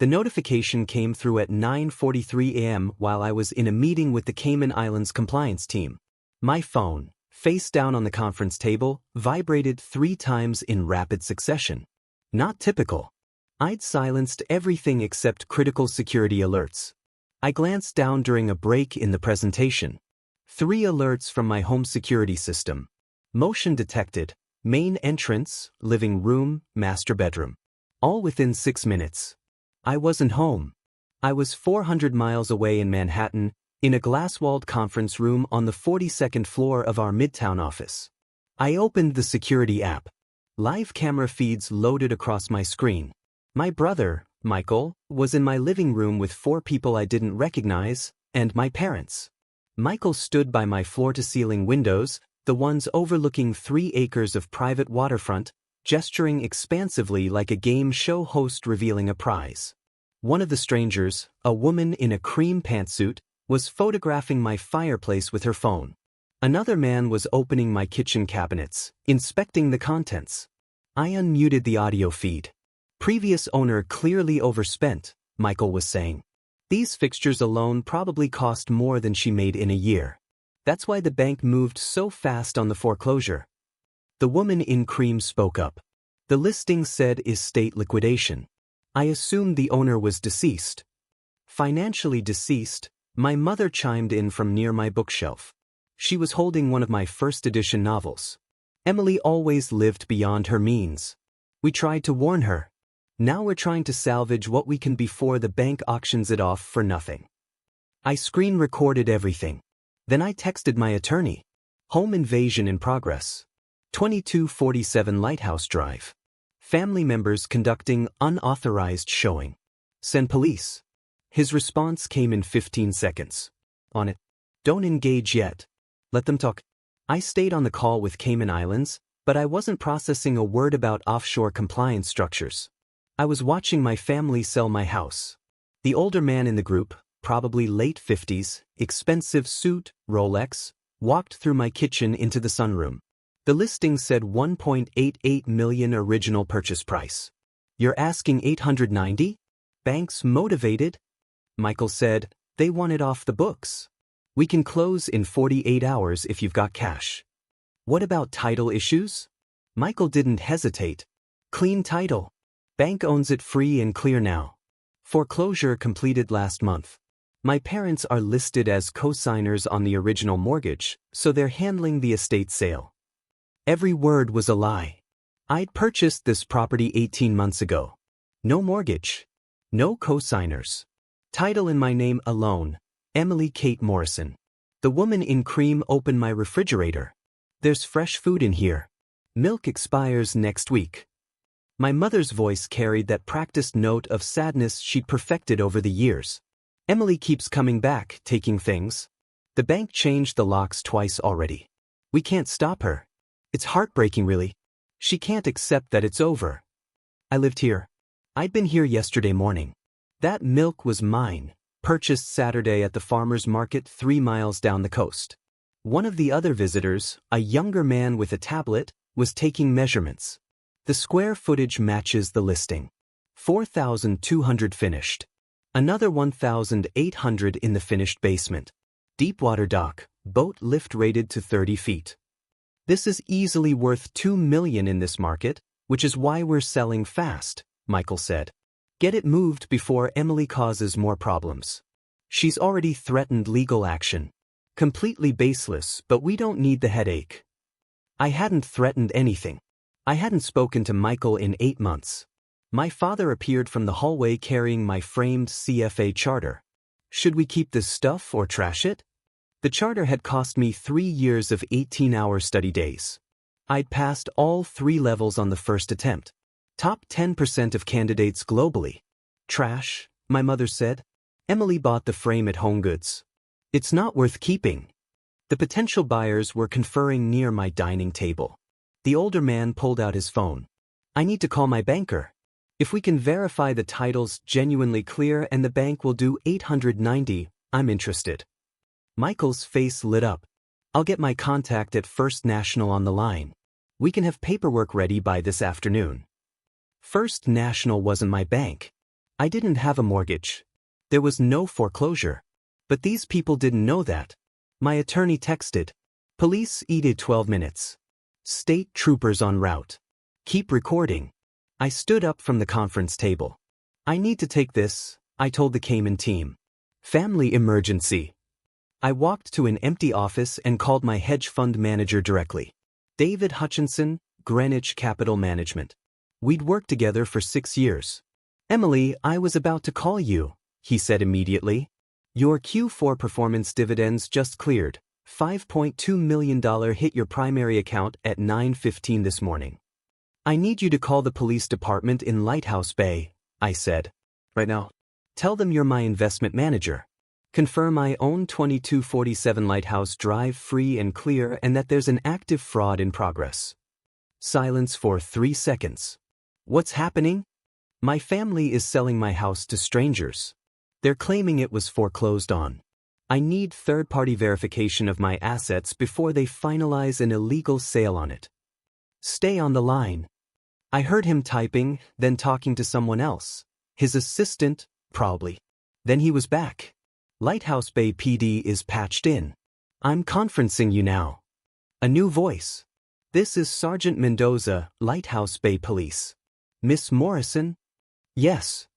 The notification came through at 9:43 a.m. while I was in a meeting with the Cayman Islands compliance team. My phone, face down on the conference table, vibrated 3 times in rapid succession. Not typical. I'd silenced everything except critical security alerts. I glanced down during a break in the presentation. 3 alerts from my home security system. Motion detected, main entrance, living room, master bedroom. All within 6 minutes. I wasn't home. I was 400 miles away in Manhattan, in a glass-walled conference room on the 42nd floor of our Midtown office. I opened the security app. Live camera feeds loaded across my screen. My brother, Michael, was in my living room with 4 people I didn't recognize, and my parents. Michael stood by my floor-to-ceiling windows, the ones overlooking 3 acres of private waterfront, gesturing expansively like a game show host revealing a prize. One of the strangers, a woman in a cream pantsuit, was photographing my fireplace with her phone. Another man was opening my kitchen cabinets, inspecting the contents. I unmuted the audio feed. Previous owner clearly overspent, Michael was saying. These fixtures alone probably cost more than she made in a year. That's why the bank moved so fast on the foreclosure. The woman in cream spoke up. The listing said estate liquidation. I assumed the owner was deceased. Financially deceased, my mother chimed in from near my bookshelf. She was holding one of my first edition novels. Emily always lived beyond her means. We tried to warn her. Now we're trying to salvage what we can before the bank auctions it off for nothing. I screen recorded everything. Then I texted my attorney. Home invasion in progress. 2247 Lighthouse Drive. Family members conducting unauthorized showing. Send police. His response came in 15 seconds. On it. Don't engage yet. Let them talk. I stayed on the call with Cayman Islands, but I wasn't processing a word about offshore compliance structures. I was watching my family sell my house. The older man in the group, probably late 50s, expensive suit, Rolex, walked through my kitchen into the sunroom. The listing said $1.88 million original purchase price. You're asking $890? Banks motivated? Michael said, they want it off the books. We can close in 48 hours if you've got cash. What about title issues? Michael didn't hesitate. Clean title. Bank owns it free and clear now. Foreclosure completed last month. My parents are listed as co-signers on the original mortgage, so they're handling the estate sale. Every word was a lie. I'd purchased this property 18 months ago. No mortgage. No co-signers. Title in my name alone, Emily Kate Morrison. The woman in cream opened my refrigerator. There's fresh food in here. Milk expires next week. My mother's voice carried that practiced note of sadness she'd perfected over the years. Emily keeps coming back, taking things. The bank changed the locks twice already. We can't stop her. It's heartbreaking, really. She can't accept that it's over. I lived here. I'd been here yesterday morning. That milk was mine, purchased Saturday at the farmer's market 3 miles down the coast. One of the other visitors, a younger man with a tablet, was taking measurements. The square footage matches the listing. 4,200 finished. Another 1,800 in the finished basement. Deepwater dock, boat lift rated to 30 feet. This is easily worth $2 million in this market, which is why we're selling fast, Michael said. Get it moved before Emily causes more problems. She's already threatened legal action. Completely baseless, but we don't need the headache. I hadn't threatened anything. I hadn't spoken to Michael in 8 months. My father appeared from the hallway carrying my framed CFA charter. Should we keep this stuff or trash it? The charter had cost me 3 years of 18-hour study days. I'd passed all 3 levels on the first attempt. Top 10% of candidates globally. Trash, my mother said. Emily bought the frame at HomeGoods. It's not worth keeping. The potential buyers were conferring near my dining table. The older man pulled out his phone. I need to call my banker. If we can verify the title's genuinely clear and the bank will do $890, I'm interested. Michael's face lit up. I'll get my contact at First National on the line. We can have paperwork ready by this afternoon. First National wasn't my bank. I didn't have a mortgage. There was no foreclosure. But these people didn't know that. My attorney texted. Police ETA 12 minutes. State troopers en route. Keep recording. I stood up from the conference table. I need to take this, I told the Cayman team. Family emergency. I walked to an empty office and called my hedge fund manager directly. David Hutchinson, Greenwich Capital Management. We'd worked together for 6 years. Emily, I was about to call you, he said immediately. Your Q4 performance dividends just cleared. $5.2 million hit your primary account at 9:15 this morning. I need you to call the police department in Lighthouse Bay, I said. Right now. Tell them you're my investment manager. Confirm I own 2247 Lighthouse Drive free and clear and that there's an active fraud in progress. Silence for 3 seconds. What's happening? My family is selling my house to strangers. They're claiming it was foreclosed on. I need third-party verification of my assets before they finalize an illegal sale on it. Stay on the line. I heard him typing, then talking to someone else. His assistant, probably. Then he was back. Lighthouse Bay PD is patched in. I'm conferencing you now. A new voice. This is Sergeant Mendoza, Lighthouse Bay Police. Miss Morrison? Yes.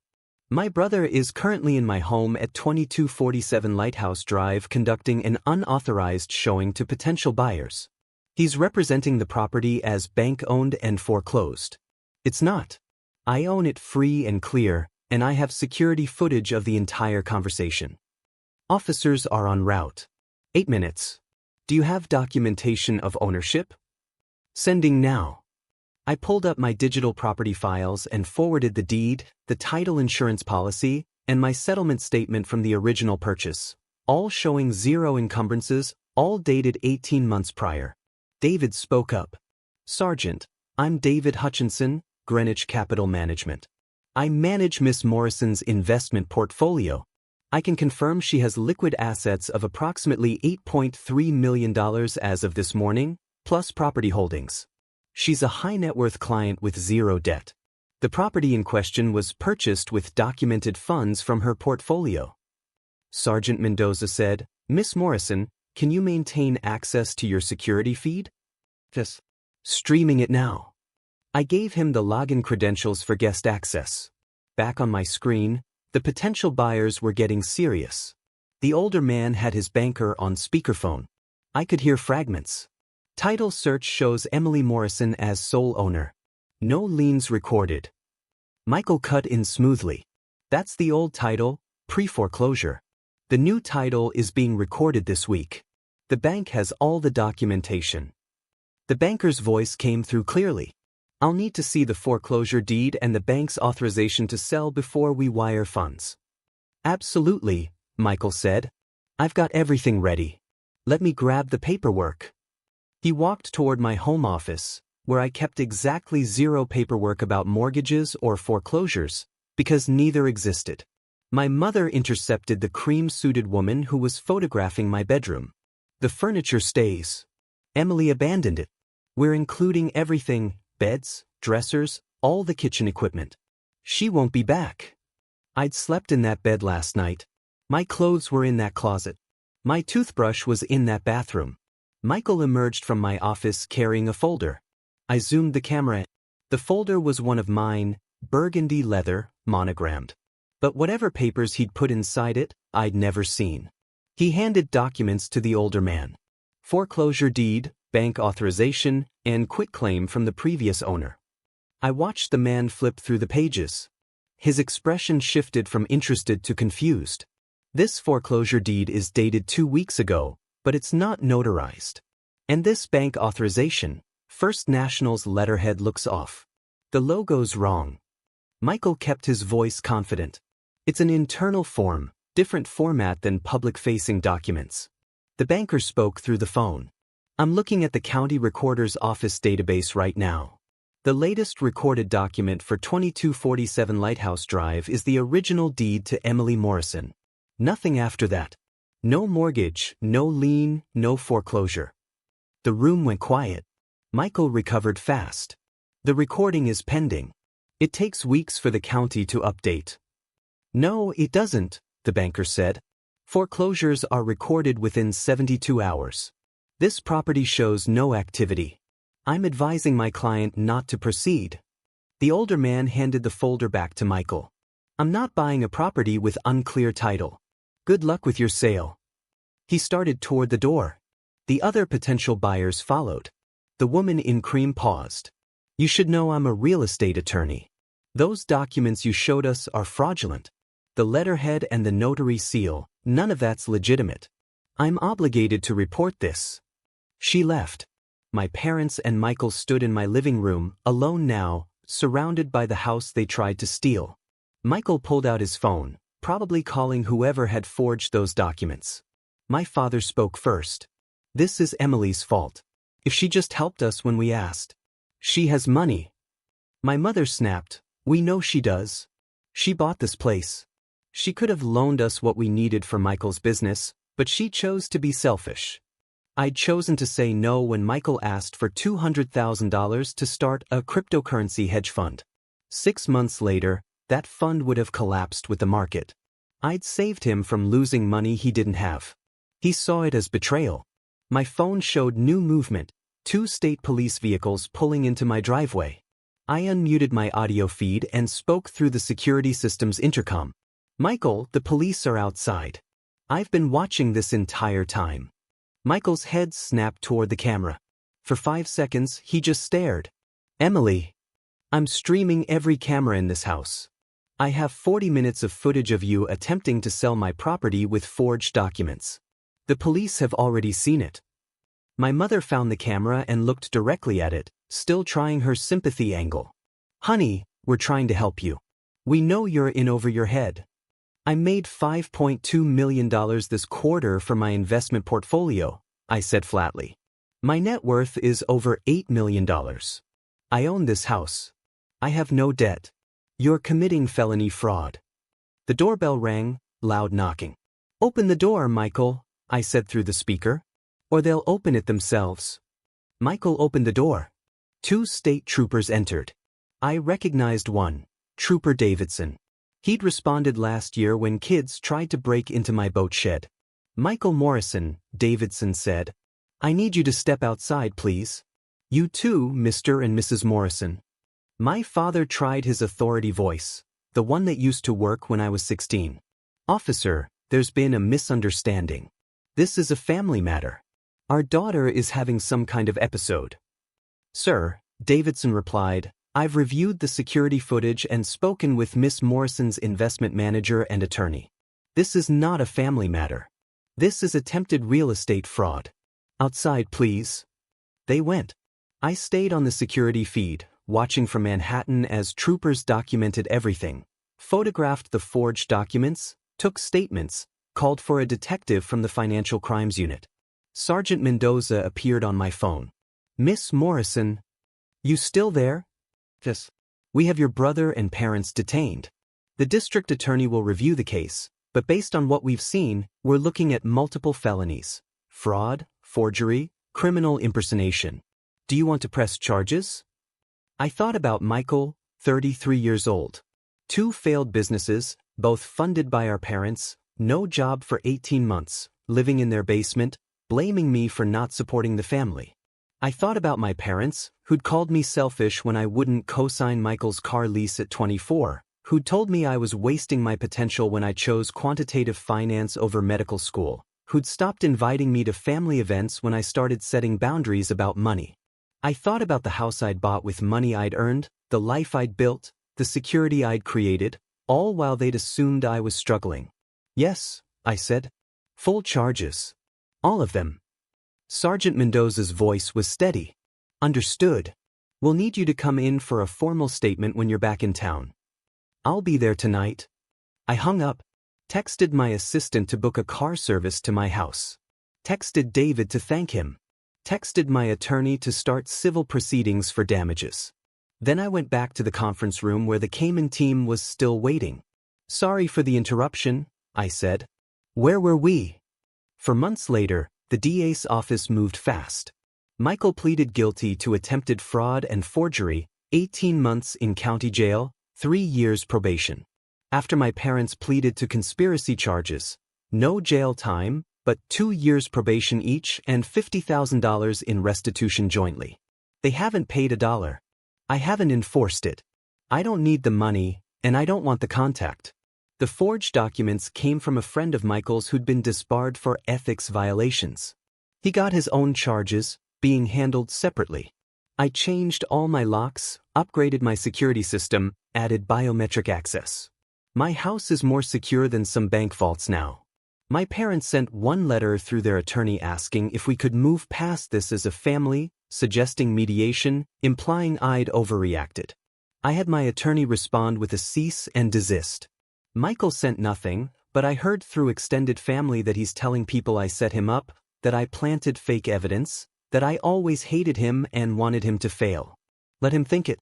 My brother is currently in my home at 2247 Lighthouse Drive conducting an unauthorized showing to potential buyers. He's representing the property as bank-owned and foreclosed. It's not. I own it free and clear, and I have security footage of the entire conversation. Officers are en route. 8 minutes. Do you have documentation of ownership? Sending now. I pulled up my digital property files and forwarded the deed, the title insurance policy, and my settlement statement from the original purchase, all showing 0 encumbrances, all dated 18 months prior. David spoke up. Sergeant, I'm David Hutchinson, Greenwich Capital Management. I manage Miss Morrison's investment portfolio. I can confirm she has liquid assets of approximately $8.3 million as of this morning, plus property holdings. She's a high net worth client with 0 debt. The property in question was purchased with documented funds from her portfolio. Sergeant Mendoza said, Miss Morrison, can you maintain access to your security feed? Yes. Streaming it now. I gave him the login credentials for guest access. Back on my screen, the potential buyers were getting serious. The older man had his banker on speakerphone. I could hear fragments. Title search shows Emily Morrison as sole owner. No liens recorded. Michael cut in smoothly. That's the old title, pre-foreclosure. The new title is being recorded this week. The bank has all the documentation. The banker's voice came through clearly. I'll need to see the foreclosure deed and the bank's authorization to sell before we wire funds. Absolutely, Michael said. I've got everything ready. Let me grab the paperwork. He walked toward my home office, where I kept exactly 0 paperwork about mortgages or foreclosures, because neither existed. My mother intercepted the cream-suited woman who was photographing my bedroom. The furniture stays. Emily abandoned it. We're including everything, beds, dressers, all the kitchen equipment. She won't be back. I'd slept in that bed last night. My clothes were in that closet. My toothbrush was in that bathroom. Michael emerged from my office carrying a folder. I zoomed the camera in. The folder was one of mine, burgundy leather, monogrammed. But whatever papers he'd put inside it, I'd never seen. He handed documents to the older man. Foreclosure deed, bank authorization, and quitclaim from the previous owner. I watched the man flip through the pages. His expression shifted from interested to confused. This foreclosure deed is dated 2 weeks ago, but it's not notarized. And this bank authorization, First National's letterhead looks off. The logo's wrong. Michael kept his voice confident. It's an internal form, different format than public-facing documents. The banker spoke through the phone. I'm looking at the county recorder's office database right now. The latest recorded document for 2247 Lighthouse Drive is the original deed to Emily Morrison. Nothing after that. No mortgage, no lien, no foreclosure. The room went quiet. Michael recovered fast. The recording is pending. It takes weeks for the county to update. No, it doesn't, the banker said. Foreclosures are recorded within 72 hours. This property shows no activity. I'm advising my client not to proceed. The older man handed the folder back to Michael. I'm not buying a property with unclear title. Good luck with your sale. He started toward the door. The other potential buyers followed. The woman in cream paused. You should know I'm a real estate attorney. Those documents you showed us are fraudulent. The letterhead and the notary seal, none of that's legitimate. I'm obligated to report this. She left. My parents and Michael stood in my living room, alone now, surrounded by the house they tried to steal. Michael pulled out his phone, probably calling whoever had forged those documents. My father spoke first. This is Emily's fault. If she just helped us when we asked. She has money. My mother snapped. We know she does. She bought this place. She could have loaned us what we needed for Michael's business, but she chose to be selfish. I'd chosen to say no when Michael asked for $200,000 to start a cryptocurrency hedge fund. 6 months later, that fund would have collapsed with the market. I'd saved him from losing money he didn't have. He saw it as betrayal. My phone showed new movement, 2 state police vehicles pulling into my driveway. I unmuted my audio feed and spoke through the security system's intercom. Michael, the police are outside. I've been watching this entire time. Michael's head snapped toward the camera. For 5 seconds, he just stared. Emily. I'm streaming every camera in this house. I have 40 minutes of footage of you attempting to sell my property with forged documents. The police have already seen it. My mother found the camera and looked directly at it, still trying her sympathy angle. Honey, we're trying to help you. We know you're in over your head. I made $5.2 million this quarter for my investment portfolio, I said flatly. My net worth is over $8 million. I own this house. I have no debt. You're committing felony fraud. The doorbell rang, loud knocking. Open the door, Michael, I said through the speaker, or they'll open it themselves. Michael opened the door. 2 state troopers entered. I recognized one, Trooper Davidson. He'd responded last year when kids tried to break into my boat shed. Michael Morrison, Davidson said. I need you to step outside, please. You too, Mr. and Mrs. Morrison. My father tried his authority voice, the one that used to work when I was 16. Officer, there's been a misunderstanding. This is a family matter. Our daughter is having some kind of episode. Sir, Davidson replied, I've reviewed the security footage and spoken with Miss Morrison's investment manager and attorney. This is not a family matter. This is attempted real estate fraud. Outside, please. They went. I stayed on the security feed, watching from Manhattan as troopers documented everything, photographed the forged documents, took statements, called for a detective from the Financial Crimes Unit. Sergeant Mendoza appeared on my phone. Miss Morrison, you still there? Yes. We have your brother and parents detained. The district attorney will review the case, but based on what we've seen, we're looking at multiple felonies: fraud, forgery, criminal impersonation. Do you want to press charges? I thought about Michael, 33 years old. 2 failed businesses, both funded by our parents, no job for 18 months, living in their basement, blaming me for not supporting the family. I thought about my parents, who'd called me selfish when I wouldn't co-sign Michael's car lease at 24, who'd told me I was wasting my potential when I chose quantitative finance over medical school, who'd stopped inviting me to family events when I started setting boundaries about money. I thought about the house I'd bought with money I'd earned, the life I'd built, the security I'd created, all while they'd assumed I was struggling. Yes, I said. Full charges. All of them. Sergeant Mendoza's voice was steady. Understood. We'll need you to come in for a formal statement when you're back in town. I'll be there tonight. I hung up, texted my assistant to book a car service to my house, texted David to thank him, texted my attorney to start civil proceedings for damages. Then I went back to the conference room where the Cayman team was still waiting. Sorry for the interruption, I said. Where were we? For months later, the DA's office moved fast. Michael pleaded guilty to attempted fraud and forgery, 18 months in county jail, 3 years probation. After my parents pleaded to conspiracy charges, no jail time, but 2 years probation each and $50,000 in restitution jointly. They haven't paid a dollar. I haven't enforced it. I don't need the money, and I don't want the contact. The forged documents came from a friend of Michael's who'd been disbarred for ethics violations. He got his own charges, being handled separately. I changed all my locks, upgraded my security system, added biometric access. My house is more secure than some bank vaults now. My parents sent one letter through their attorney asking if we could move past this as a family, suggesting mediation, implying I'd overreacted. I had my attorney respond with a cease and desist. Michael sent nothing, but I heard through extended family that he's telling people I set him up, that I planted fake evidence, that I always hated him and wanted him to fail. Let him think it.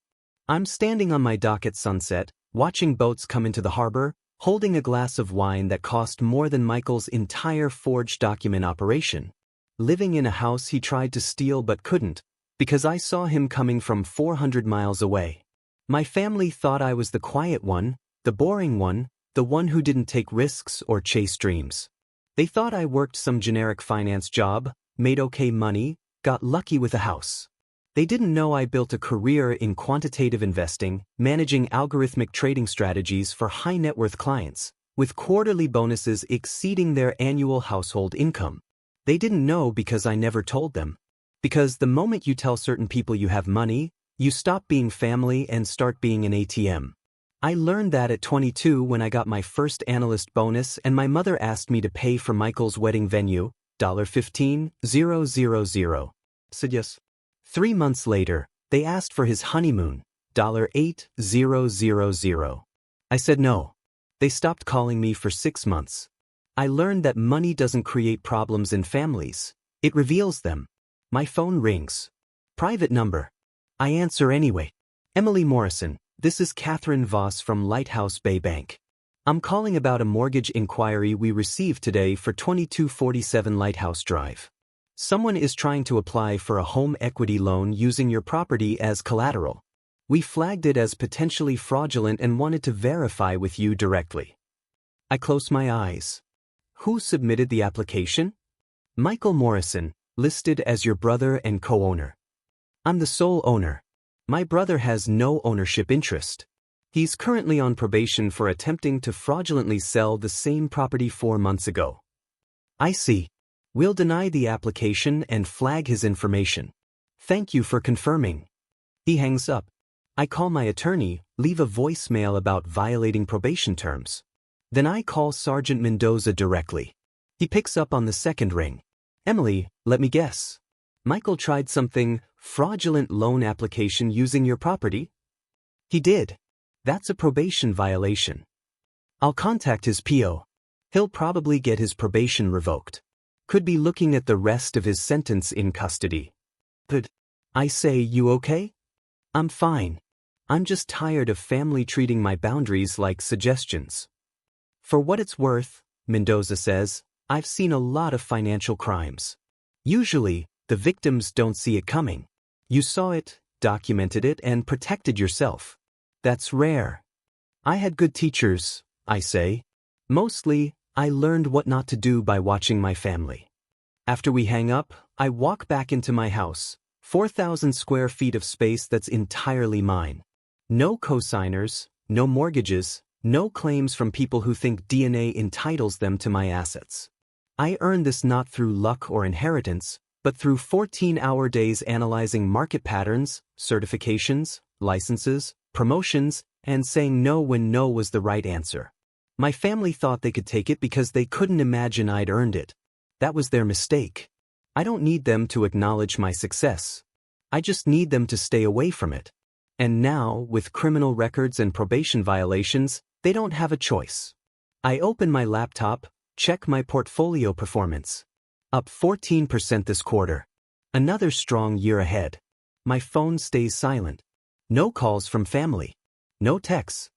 I'm standing on my dock at sunset, watching boats come into the harbor, holding a glass of wine that cost more than Michael's entire forged document operation. Living in a house he tried to steal but couldn't, because I saw him coming from 400 miles away. My family thought I was the quiet one, the boring one, the one who didn't take risks or chase dreams. They thought I worked some generic finance job, made okay money, got lucky with a house. They didn't know I built a career in quantitative investing, managing algorithmic trading strategies for high-net-worth clients, with quarterly bonuses exceeding their annual household income. They didn't know because I never told them. Because the moment you tell certain people you have money, you stop being family and start being an ATM. I learned that at 22 when I got my first analyst bonus and my mother asked me to pay for Michael's wedding venue, $15,000. Said yes. 3 months later, they asked for his honeymoon, $8,000. I said no. They stopped calling me for 6 months. I learned that money doesn't create problems in families. It reveals them. My phone rings. Private number. I answer anyway. Emily Morrison, this is Catherine Voss from Lighthouse Bay Bank. I'm calling about a mortgage inquiry we received today for 2247 Lighthouse Drive. Someone is trying to apply for a home equity loan using your property as collateral. We flagged it as potentially fraudulent and wanted to verify with you directly. I close my eyes. Who submitted the application? Michael Morrison, listed as your brother and co-owner. I'm the sole owner. My brother has no ownership interest. He's currently on probation for attempting to fraudulently sell the same property 4 months ago. I see. We'll deny the application and flag his information. Thank you for confirming. He hangs up. I call my attorney, leave a voicemail about violating probation terms. Then I call Sergeant Mendoza directly. He picks up on the second ring. Emily, let me guess. Michael tried something, fraudulent loan application using your property? He did. That's a probation violation. I'll contact his PO. He'll probably get his probation revoked. Could be looking at the rest of his sentence in custody. But, I say, you okay? I'm fine. I'm just tired of family treating my boundaries like suggestions. For what it's worth, Mendoza says, I've seen a lot of financial crimes. Usually, the victims don't see it coming. You saw it, documented it, and protected yourself. That's rare. I had good teachers, I say. Mostly, I learned what not to do by watching my family. After we hang up, I walk back into my house, 4,000 square feet of space that's entirely mine. No cosigners, no mortgages, no claims from people who think DNA entitles them to my assets. I earned this not through luck or inheritance, but through 14-hour days analyzing market patterns, certifications, licenses, promotions, and saying no when no was the right answer. My family thought they could take it because they couldn't imagine I'd earned it. That was their mistake. I don't need them to acknowledge my success. I just need them to stay away from it. And now, with criminal records and probation violations, they don't have a choice. I open my laptop, check my portfolio performance. Up 14% this quarter. Another strong year ahead. My phone stays silent. No calls from family. No texts.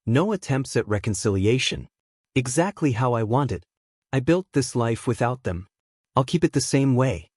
No attempts at reconciliation. Exactly how I want it. I built this life without them. I'll keep it the same way.